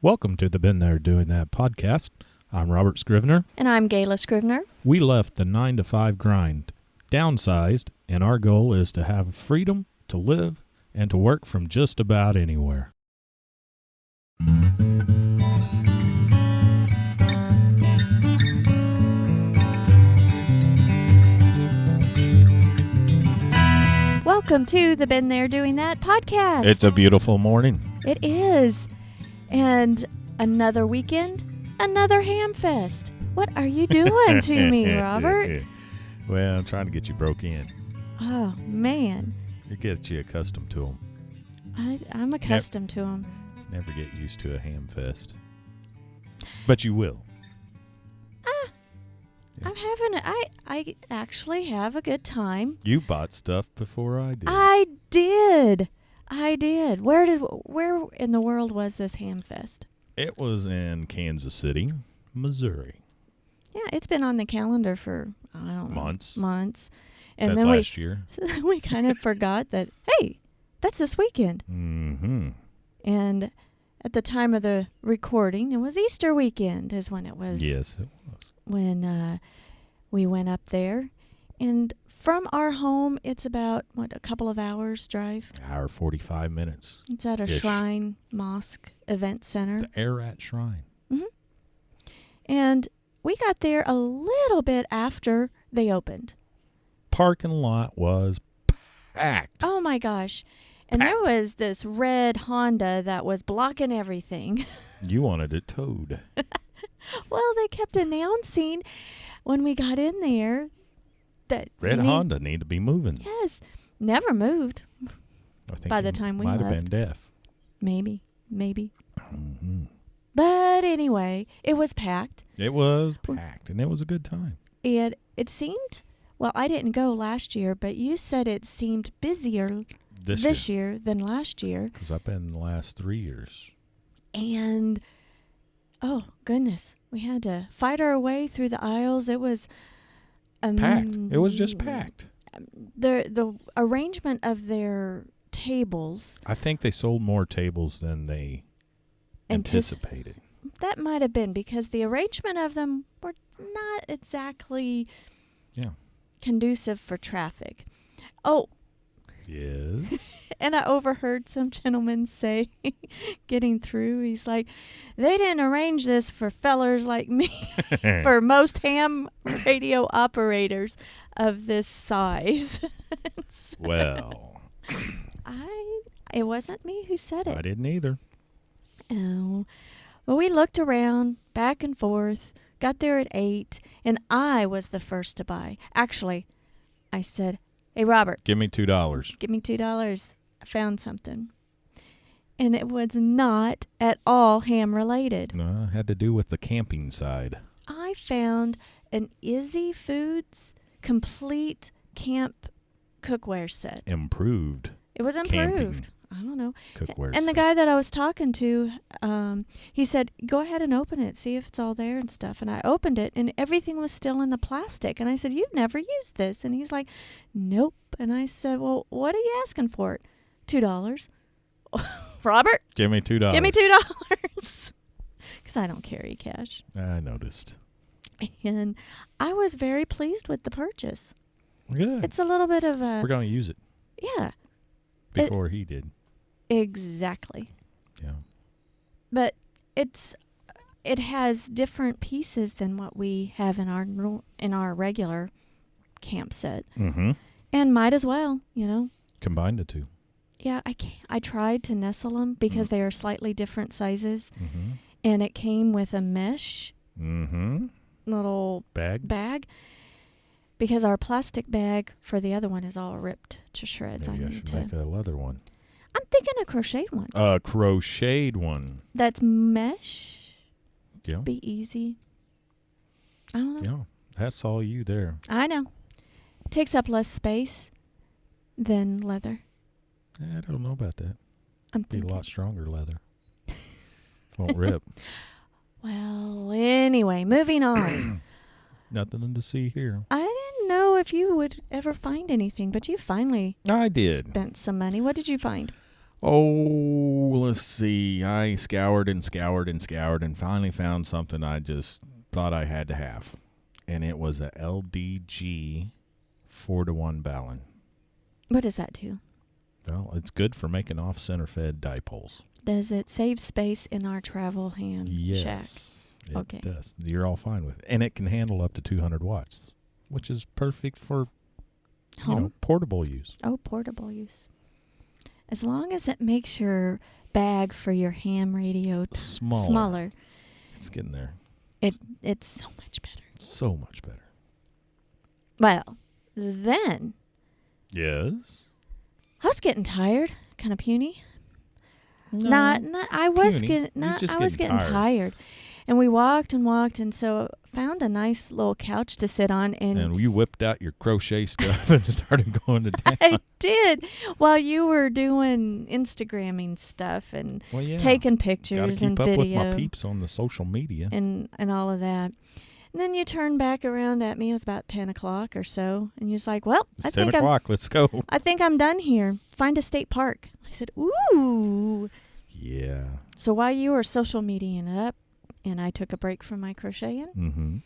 Welcome to the Been There Doing That podcast. I'm Robert Scrivener. And I'm Gayla Scrivener. We left the 9-to-5 grind, downsized, and our goal is to have freedom to live and to work from just about anywhere. Welcome to the Been There Doing That podcast. It's a beautiful morning. It is. And another weekend, another Hamfest. What are you doing to me, Robert? Well, I'm trying to get you broke in. Oh, man. It gets you accustomed to them. I'm accustomed to them. Never get used to a Hamfest. But you will. I'm having I actually have a good time. You bought stuff before I did. I did. Where in the world was this Hamfest? It was in Kansas City, Missouri. Yeah, it's been on the calendar for, I don't know, months. And Since then last year. we kind of forgot that, hey, that's this weekend. Mm-hmm. And at the time of the recording, it was Easter weekend is when it was. Yes, it was. When we went up there. And from our home, it's about, a couple of hours drive? Hour 45 minutes. It's at a shrine, mosque, event center. The Ararat Shrine. Mm-hmm. And we got there a little bit after they opened. Parking lot was packed. Oh, my gosh. And packed. There was this red Honda that was blocking everything. You wanted it towed. Well, they kept announcing when we got in there that Red Honda need to be moving. Yes, never moved. I think by the time we might left. have been deaf. Maybe. Mm-hmm. But anyway, it was packed. It was packed, and it was a good time. And it seemed, well, I didn't go last year, but you said it seemed busier this year than last year. Because I've been the last 3 years. And, oh, goodness, we had to fight our way through the aisles. It was packed. It was just packed. The arrangement of their tables. I think they sold more tables than they anticipated. That might have been because the arrangement of them were not exactly conducive for traffic. Oh. Yes. And I overheard some gentleman say, getting through, he's like, they didn't arrange this for fellers like me, for most ham radio operators of this size. Well. It wasn't me who said it. I didn't either. Oh. Well, we looked around, back and forth, got there at 8, and I was the first to buy. Actually, I said, hey, Robert. Give me $2. Give me $2. I found something. And it was not at all ham-related. No, it had to do with the camping side. I found an Izzy Foods complete camp cookware set. Improved. It was improved. Camping. I don't know. Cookware and set. the guy that I was talking to, he said, go ahead and open it, see if it's all there and stuff. And I opened it, and everything was still in the plastic. And I said, you've never used this. And he's like, nope. And I said, well, what are you asking for it? $2. Robert? Give me $2. Give me $2. Because I don't carry cash. I noticed. And I was very pleased with the purchase. Good. It's a little bit of a... We're going to use it. Yeah. Before he did. Exactly. Yeah. But it has different pieces than what we have in our regular camp set. Mm-hmm. And might as well, Combine the two. Yeah, I tried to nestle them because they are slightly different sizes. Mm-hmm. And it came with a mesh little bag. Because our plastic bag for the other one is all ripped to shreds. Maybe I should make a leather one. I'm thinking a crocheted one. A crocheted one. That's mesh. Yeah. Be easy. I don't know. Yeah, that's all you there. I know. Takes up less space than leather. I don't know about that. I'm Be thinking. a lot stronger leather. Won't rip. Well, anyway, moving on. Nothing to see here. I didn't know if you would ever find anything, but you finally I did. spent some money. What did you find? Oh, let's see. I scoured and scoured and scoured and finally found something I just thought I had to have. And it was a LDG 4-to-1 ballon. What does that do? Well, it's good for making off-center fed dipoles. Does it save space in our travel ham shack? Yes, it does. You're all fine with it. And it can handle up to 200 watts, which is perfect for portable use. Oh, portable use. As long as it makes your bag for your ham radio smaller. It's getting there. It's so much better. So much better. Well, then. Yes. I was getting tired, kind of puny. No, I was getting tired. And we walked and walked, and so found a nice little couch to sit on. And you whipped out your crochet stuff and started going to town. I did. While you were doing Instagramming stuff and taking pictures and video. Gotta keep up with my peeps on the social media. And all of that. And then you turned back around at me. It was about 10 o'clock or so. And you was like, well, it's 10 o'clock. Let's go. I think I'm done here. Find a state park. I said, ooh. Yeah. So while you were social mediaing it up, and I took a break from my crocheting,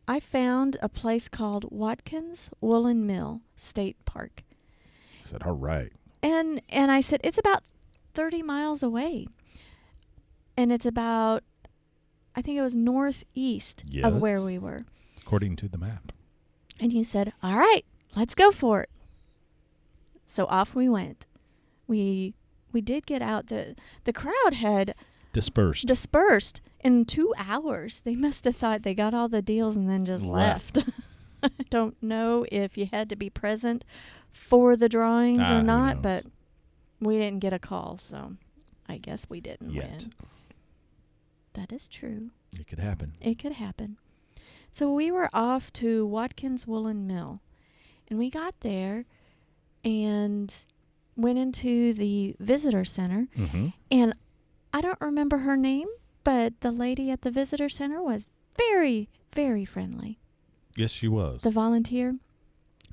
I found a place called Watkins Woolen Mill State Park. I said, all right. And I said, it's about 30 miles away. And it's about, I think it was northeast of where we were. According to the map. And you said, all right, let's go for it. So off we went. We did get out. The crowd had dispersed in 2 hours. They must have thought they got all the deals and then just left. I don't know if you had to be present for the drawings or not, but we didn't get a call, so I guess we didn't win. That is true. It could happen. It could happen. So we were off to Watkins Woolen Mill, and we got there and went into the visitor center, and I don't remember her name, but the lady at the visitor center was very, very friendly. Yes, she was. The volunteer.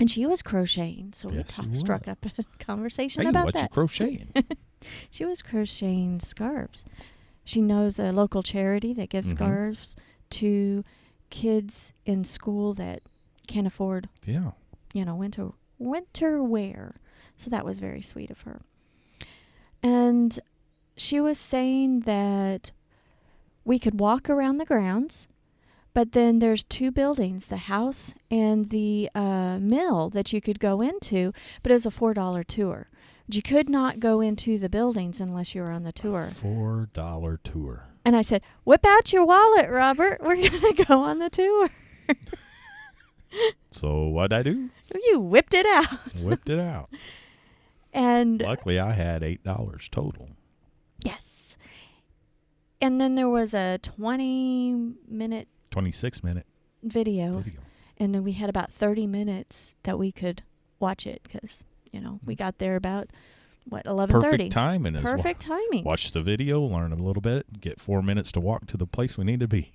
And she was crocheting, so we struck up a conversation about that. What you crocheting? She was crocheting scarves. She knows a local charity that gives scarves to kids in school that can't afford, winter wear. So that was very sweet of her. And she was saying that we could walk around the grounds, but then there's 2 buildings, the house and the mill that you could go into, but it was a $4 tour. You could not go into the buildings unless you were on the tour. $4 tour. And I said, whip out your wallet, Robert. We're going to go on the tour. So what'd I do? You whipped it out. And luckily I had $8 total. Yes. And then there was a 26-minute video. And then we had about 30 minutes that we could watch it because, we got there about, 11:30. Perfect timing. Perfect timing. Watch the video, learn a little bit, get 4 minutes to walk to the place we need to be.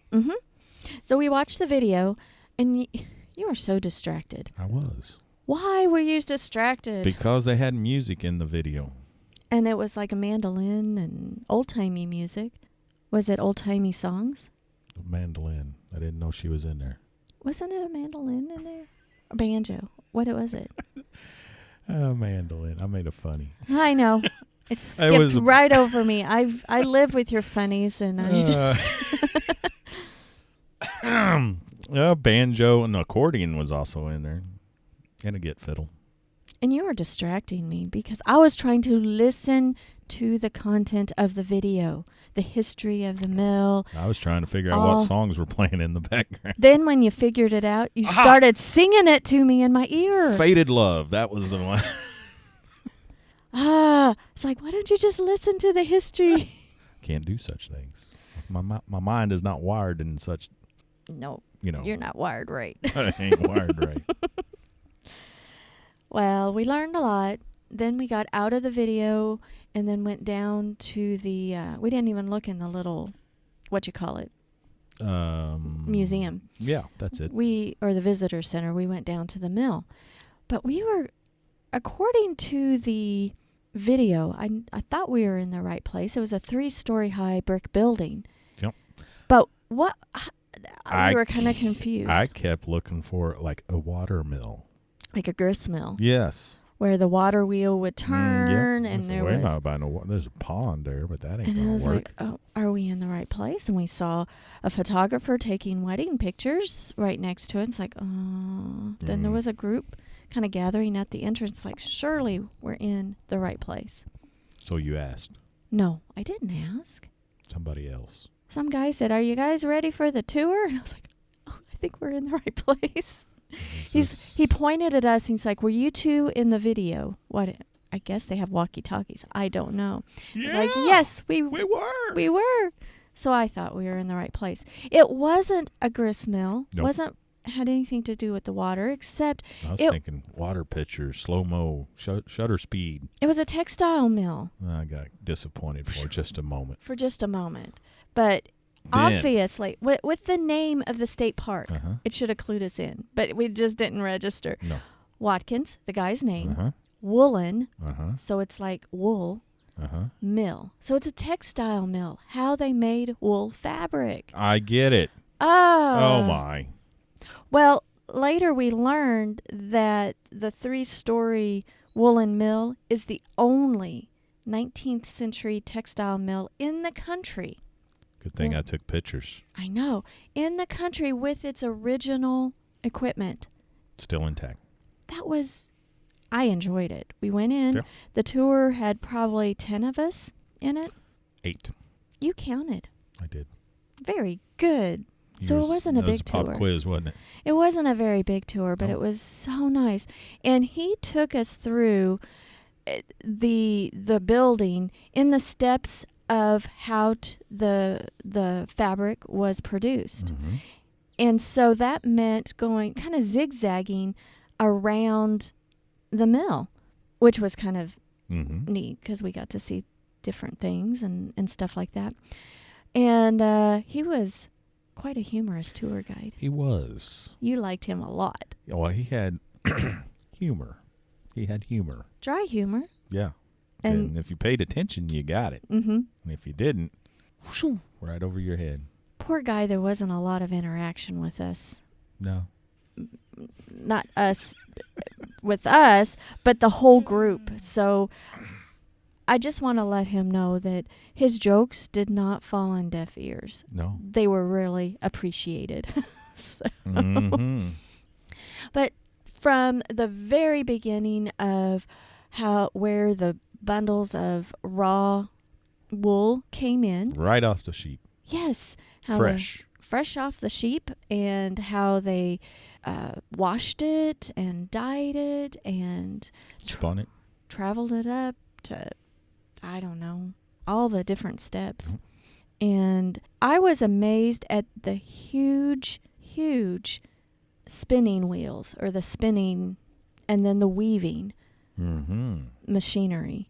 So we watched the video, and you were so distracted. I was. Why were you distracted? Because they had music in the video. And it was like a mandolin and old-timey music. Was it old-timey songs? A mandolin. I didn't know she was in there. Wasn't it a mandolin in there? A banjo. What was it? A mandolin. I made a funny. I know. It skipped right over me. I live with your funnies, and I just... banjo and accordion was also in there. And a get fiddle. And you were distracting me because I was trying to listen to the content of the video, the history of the mill. I was trying to figure out what songs were playing in the background. Then when you figured it out, you started singing it to me in my ear. Faded Love. That was the one. It's like, why don't you just listen to the history? Can't do such things. My mind is not wired in such. No, you're not wired right. I ain't wired right. Well, we learned a lot. Then we got out of the video and then went down to the, we didn't even look in the little, museum. Yeah, that's it. Or the visitor center. We went down to the mill. But we were, according to the video, I thought we were in the right place. It was a 3-story high brick building. Yep. But what? We were kind of confused. I kept looking for like a water mill. Like a grist mill. Yes. Where the water wheel would turn, and there was... There's a pond there, but that ain't and going I was to work. like, oh, are we in the right place? And we saw a photographer taking wedding pictures right next to it. It's like, oh. Then there was a group kind of gathering at the entrance, like, surely we're in the right place. So you asked? No, I didn't ask. Somebody else. Some guy said, are you guys ready for the tour? And I was like, oh, I think we're in the right place. He pointed at us and he's like, were you two in the video? What? I guess they have walkie-talkies. I don't know. Yeah. He's like, yes, we were. We were. So I thought we were in the right place. It wasn't a grist mill. Nope. Had anything to do with the water, except I was thinking water pitcher, slow-mo, shutter speed. It was a textile mill. I got disappointed for just a moment. But then, obviously, with the name of the state park, it should have clued us in. But we just didn't register. No. Watkins, the guy's name. Woolen, so it's like wool. Mill. So it's a textile mill. How they made wool fabric. I get it. Oh my. Well, later we learned that the 3-story woolen mill is the only 19th century textile mill in the country. Good thing I took pictures. I know. In the country with its original equipment. Still intact. I enjoyed it. We went in. Yeah. The tour had probably 10 of us in it. 8. You counted. I did. Very good. So it wasn't a big tour. It was a pop quiz, wasn't it? It wasn't a very big tour, but it was so nice. And he took us through the building in the steps of how the fabric was produced. And so that meant going kind of zigzagging around the mill, which was kind of neat because we got to see different things and stuff like that. And he was quite a humorous tour guide. He was. You liked him a lot. Well, he had humor. He had humor. Dry humor. Yeah. And if you paid attention, you got it. And if you didn't, whoosh, right over your head. Poor guy, there wasn't a lot of interaction with us. No. Not us, with us, but the whole group. So I just want to let him know that his jokes did not fall on deaf ears. No. They were really appreciated. So. But from the very beginning of where the bundles of raw wool came in. Right off the sheep. Yes. Fresh off the sheep, and how they washed it and dyed it and spun it. Traveled it up to, I don't know, all the different steps. And I was amazed at the huge spinning wheels, or the spinning and then the weaving machinery.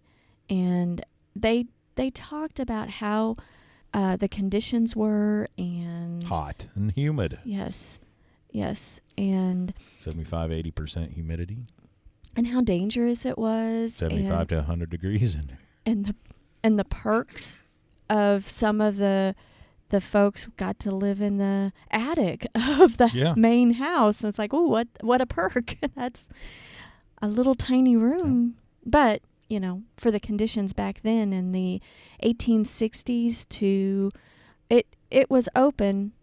And they talked about how the conditions were, and hot and humid. Yes. And 75-80% humidity. And how dangerous it was. 75 to 100 degrees in there. And the perks of some of the folks got to live in the attic of the main house. And it's like, oh, what a perk. That's a little tiny room. Yeah. But, for the conditions back then in the 1860s it was open,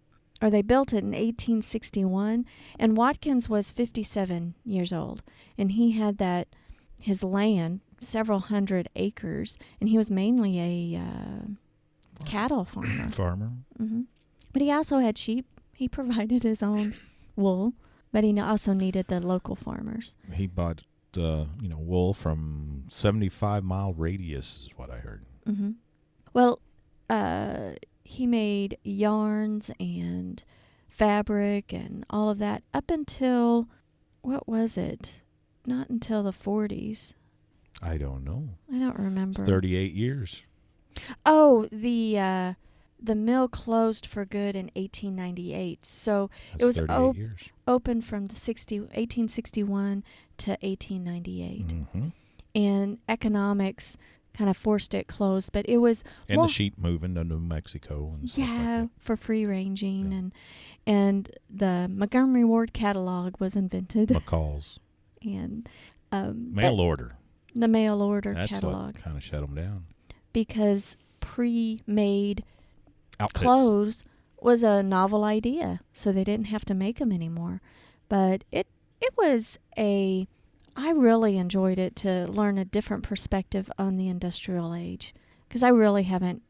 or they built it in 1861, and Watkins was 57 years old, and he had his land, several hundred acres, and he was mainly a cattle farmer. But he also had sheep. He provided his own wool, but he also needed the local farmers. He bought wool from 75-mile radius is what I heard. Well, he made yarns and fabric and all of that up until, what was it? Not until the 40s. I don't know. I don't remember. It's 38 years. Oh, the mill closed for good in 1898. So that's it was years. Open from 1861 to 1898. and economics kind of forced it closed. But it was And the sheep moving to New Mexico and stuff like that. for free ranging, Yeah. and the Montgomery Ward catalog was invented. McCall's. And Mail order. the mail order That's catalog, what kind of shut them down. because pre-made Outfits. clothes was a novel idea, so they didn't have to make them anymore. But it was I really enjoyed it to learn a different perspective on the industrial age, because I really haven't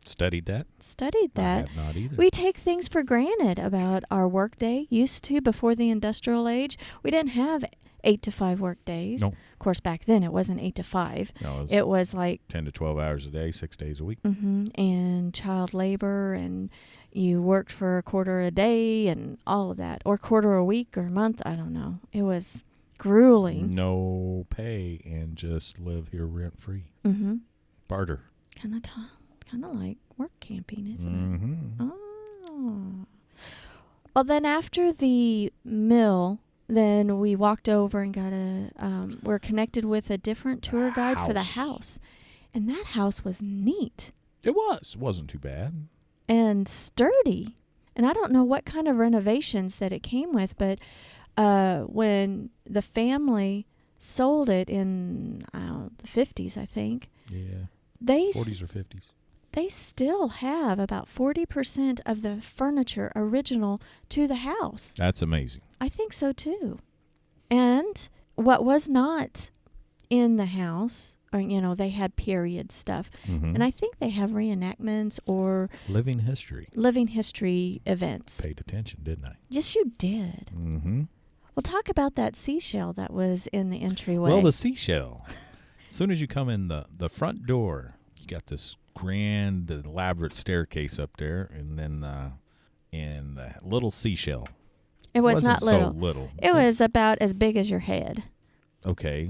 Studied that? studied that. I have not either. We take things for granted about our workday. Used to, before the industrial age, we didn't have 8 to 5 work days. No. Of course, back then it wasn't 8 to 5. No, It was like 10 to 12 hours a day, 6 days a week. and child labor, and you worked for a quarter a day and all of that, or quarter a week or a month. I don't know. It was grueling. No pay and just live here rent free. Barter. Kind of like work camping, isn't Mm-hmm. it? Oh. Well, then after the mill, then we walked over and got we're connected with a different tour guide for the house. And that house was neat It was. It wasn't too bad. and sturdy. And I don't know what kind of renovations that it came with, but when the family sold it in the 50s, I think, Yeah. they 40s or 50s. they still have about 40% of the furniture original to the house. That's amazing. I think so too. And what was not in the house, or they had period stuff. Mm-hmm. And I think they have reenactments or Living history. living history events. Paid attention, didn't I? Yes, you did. Mm-hmm. Well, talk about that seashell that was in the entryway. Well, the seashell. As soon as you come in the front door, you got this grand, elaborate staircase up there, and then and the little seashell. it was Wasn't not little. So little. It was about as big as your head. Okay.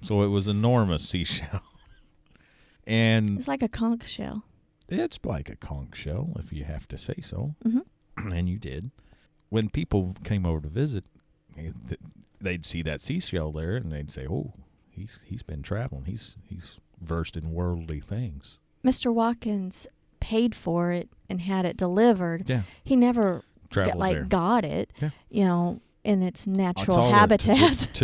So it was enormous seashell. And It's like a conch shell. it's like a conch shell, if you have to say so. Mm-hmm. And you did. When people came over to visit, they'd see that seashell there, and they'd say, "Oh, he's been traveling. He's versed in worldly things." Mr. Watkins paid for it and had it delivered. Yeah. He never Traveled there. got it, Yeah. in its It's natural all habitat.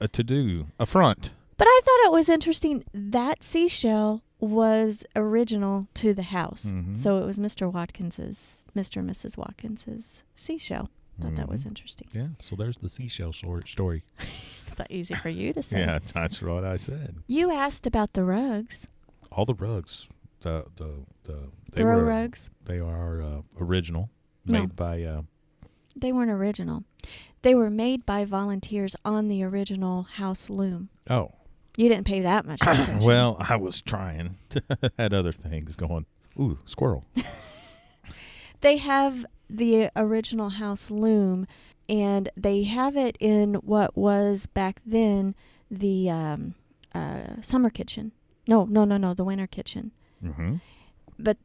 a to-do, a front. But I thought it was interesting that seashell was original to the house. Mhm. So it was Mr. and Mrs. Watkins's seashell. Thought that was Mhm. interesting. Yeah, so there's the seashell story. That's easy for you to say. Yeah, that's what I said. You asked about the rugs. All the rugs, they Throw were rugs. They are original, No. made by. They weren't original. They were made by volunteers on the original house loom. Oh, You didn't pay that much attention. well, I was trying. Had other things going. Ooh, squirrel. They have the original house loom, and they have it in what was back then the summer kitchen. No, the winter kitchen. Mm-hmm. But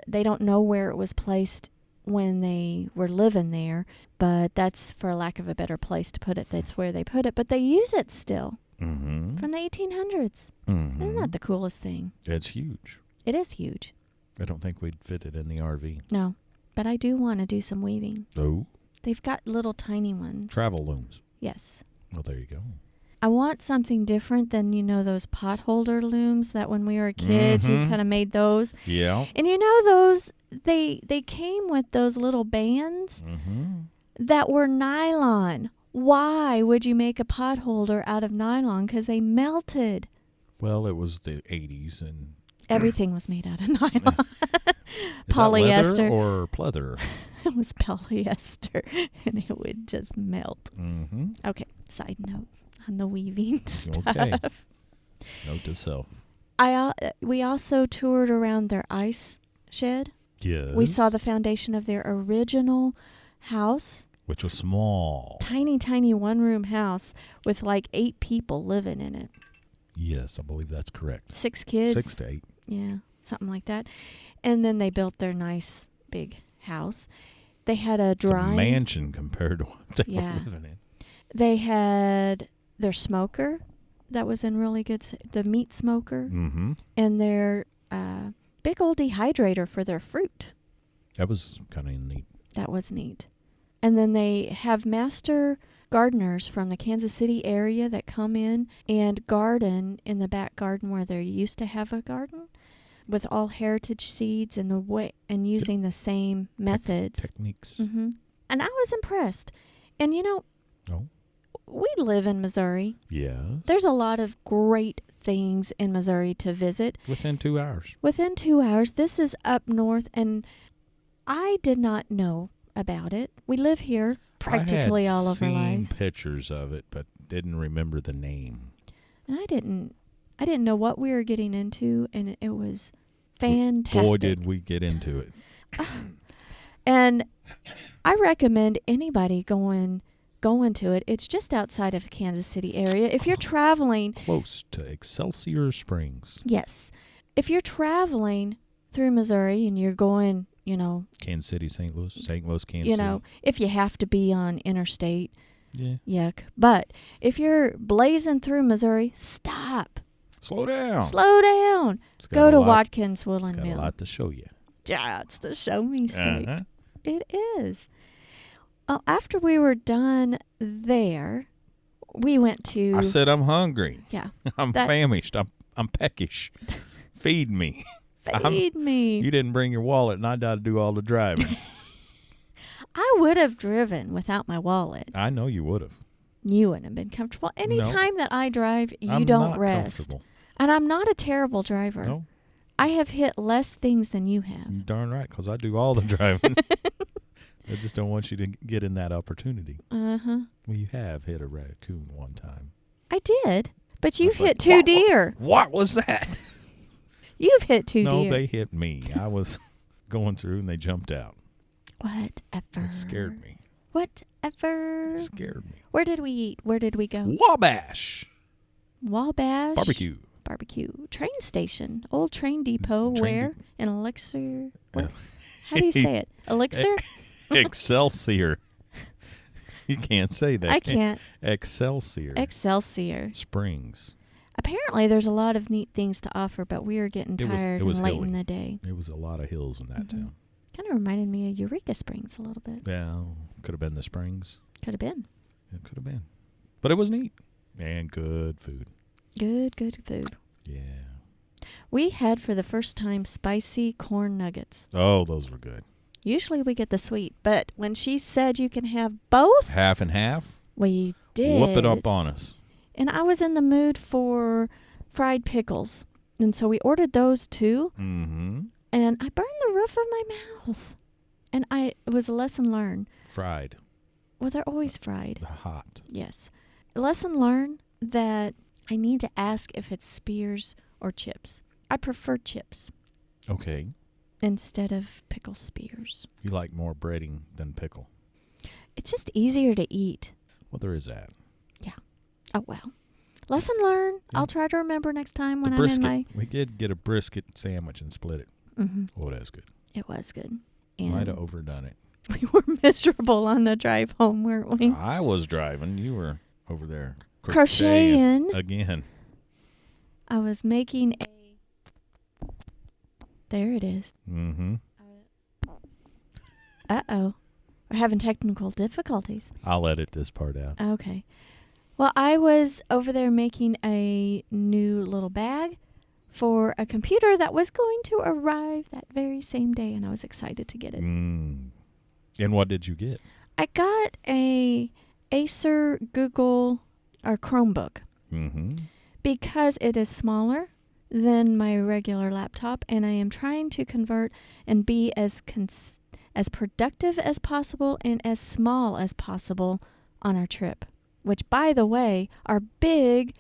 they don't know where it was placed when they were living there, but that's, for lack of a better place to put it, that's where they put it. But they use it still Mm-hmm. from the 1800s. Mm-hmm. Isn't that the coolest thing? It's huge. It is huge. I don't think we'd fit it in the RV. No, but I do want to do some weaving. Oh, They've got little tiny ones. travel looms. Yes. Well, there you go. I want something different than, those potholder looms that when we were kids, you Mhm. kind of made those. Yeah. And those, they came with those little bands Mm-hmm. that were nylon. Why would you make a potholder out of nylon? Because they melted. Well, it was the 80s, and Everything was made out of nylon. is that Polyester. leather or pleather? It was polyester, and it would just melt. Mm-hmm. Okay, side note on the weaving stuff. Okay. Note to self. We also toured around their ice shed. Yes. We saw the foundation of their original house. Which was small. Tiny, tiny one-room house with like 8 people living in it. Yes, I believe that's correct. 6 kids. 6 to 8. Yeah, something like that. And then they built their nice big house. They had a It's a dry mansion compared to what they Yeah. were living in. They had their smoker that was in really good, the meat smoker, Mm-hmm. and their big old dehydrator for their fruit. That was kind of neat. That was neat. And then they have master gardeners from the Kansas City area that come in and garden in the back garden where they used to have a garden with all heritage seeds and using the same methods. Techniques. Mm-hmm. And I was impressed. And Oh. we live in Missouri. Yes. There's a lot of great things in Missouri to visit. Within 2 hours. Within 2 hours. This is up north, and I did not know about it. We live here practically all of our I had lives. seen pictures of it, but didn't remember the name. And I didn't know what we were getting into, and it was fantastic. Boy, did we get into it. And I recommend anybody going to it. It's just outside of the Kansas City area. If you're traveling Close to Excelsior Springs. yes. If you're traveling through Missouri and you're going, Kansas City, St. Louis, Kansas City. if you have to be on interstate, Yeah. yuck. But if you're blazing through Missouri, stop. Slow down. Slow down. It's got Go a to lot- Watkins It's Woolen got a Mill. lot to show you. Yeah, it's the show me state. Uh-huh. It is. Well, after we were done there, we went to... I said I'm hungry. Yeah. I'm famished. I'm peckish. Feed me. Feed me. You didn't bring your wallet, and I got to do all the driving. I would have driven without my wallet. I know you would have. You wouldn't have been comfortable. Anytime that I drive, you I'm don't not rest. comfortable. And I'm not a terrible driver. No, I have hit less things than you have. you're darn right, because I do all the driving. I just don't want you to get in that opportunity. Uh-huh. Well, you have hit a raccoon one time. I did. But you've was like, hit two deer. What was that? You've hit two No, deer. they hit me. I was going through, and they jumped out. Whatever. It scared me. Whatever. It scared me. Where did we eat? Where did we go? Wabash. Wabash. Barbecue. Train station. Old train depot. Train Where? In Elixir. How do you say it? Elixir? Excelsior. You can't say that. I can't. Excelsior. Springs. Apparently, there's a lot of neat things to offer, but we were getting tired it was and late hilly. in the day. It was a lot of hills in that town. Kind of reminded me of Eureka Springs a little bit. Well, could have been the Springs. Could have been. It could have been. But it was neat. And good food. Good food. Yeah. We had for the first time spicy corn nuggets. Oh, those were good. Usually we get the sweet, but when she said you can have both, Half and half. we did. Whoop it up on us. And I was in the mood for fried pickles. And so we ordered those too. Mm-hmm. And I burned the roof of my mouth. And it was a lesson learned. Fried. Well, they're always fried. Hot. Yes. A lesson learned that I need to ask if it's spears or chips. I prefer chips Okay. instead of pickle spears. You like more breading than pickle. It's just easier to eat. Well, there is that. Oh, well. Lesson learned. Yeah. I'll try to remember next time when The I'm brisket. in my... We did get a brisket sandwich and split it. Mm-hmm. Oh, that's good. It was good. Might have And overdone it. we were miserable on the drive home, weren't we? I was driving. You were over there Crocheting. again. I was making a... There it is. Mm-hmm. Uh-oh. We're having technical difficulties. I'll edit this part out. Okay. Well, I was over there making a new little bag for a computer that was going to arrive that very same day, and I was excited to get it. And what did you get? I got a Acer Google or Chromebook Mm-hmm. because it is smaller than my regular laptop, and I am trying to convert and be as productive as possible and as small as possible on our trip. Which, by the way, our big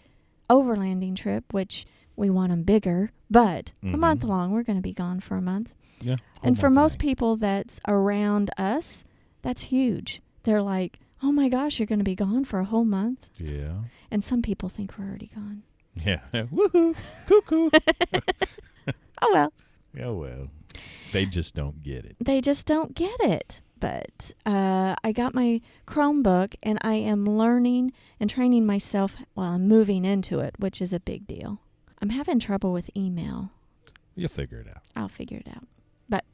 overlanding trip, which we want them bigger, but a month long, we're going to be gone for a month. Yeah. And for most people that's around us, that's huge. They're like, oh my gosh, you're going to be gone for a whole month. Yeah. And some people think we're already gone. Yeah. Woohoo. Cuckoo. Oh, well. Yeah, well. They just don't get it. They just don't get it. But I got my Chromebook, and I am learning and training myself while I'm moving into it, which is a big deal. I'm having trouble with email. You'll figure it out. I'll figure it out. But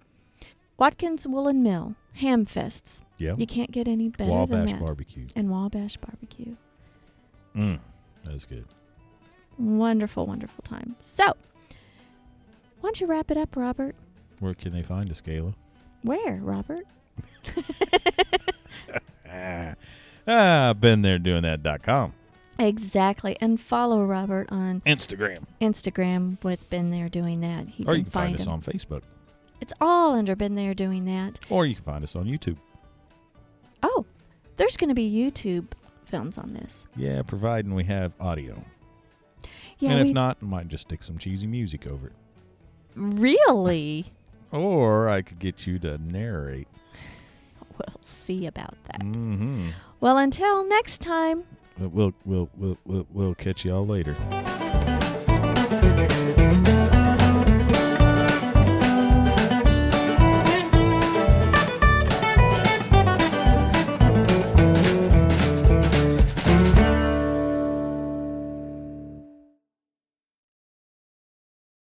Watkins Woolen Mill, Hamfests. Yeah. You can't get any better than Wabash that. barbecue. And Wabash barbecue. That is good. Wonderful, wonderful time. So, why don't you wrap it up, Robert? Where can they find us, Kayla? Where, Robert? Been there doing that.com. Exactly. And follow Robert on Instagram with Been There Doing That. Or you can find us on Facebook. It's all under Been There Doing That. Or you can find us on YouTube. Oh, there's going to be YouTube films on this. Yeah, providing we have audio. Yeah, and if not, I might just stick some cheesy music over it. Really? Or I could get you to narrate. We'll see about that. Mm-hmm. Well, until next time. We'll catch y'all later.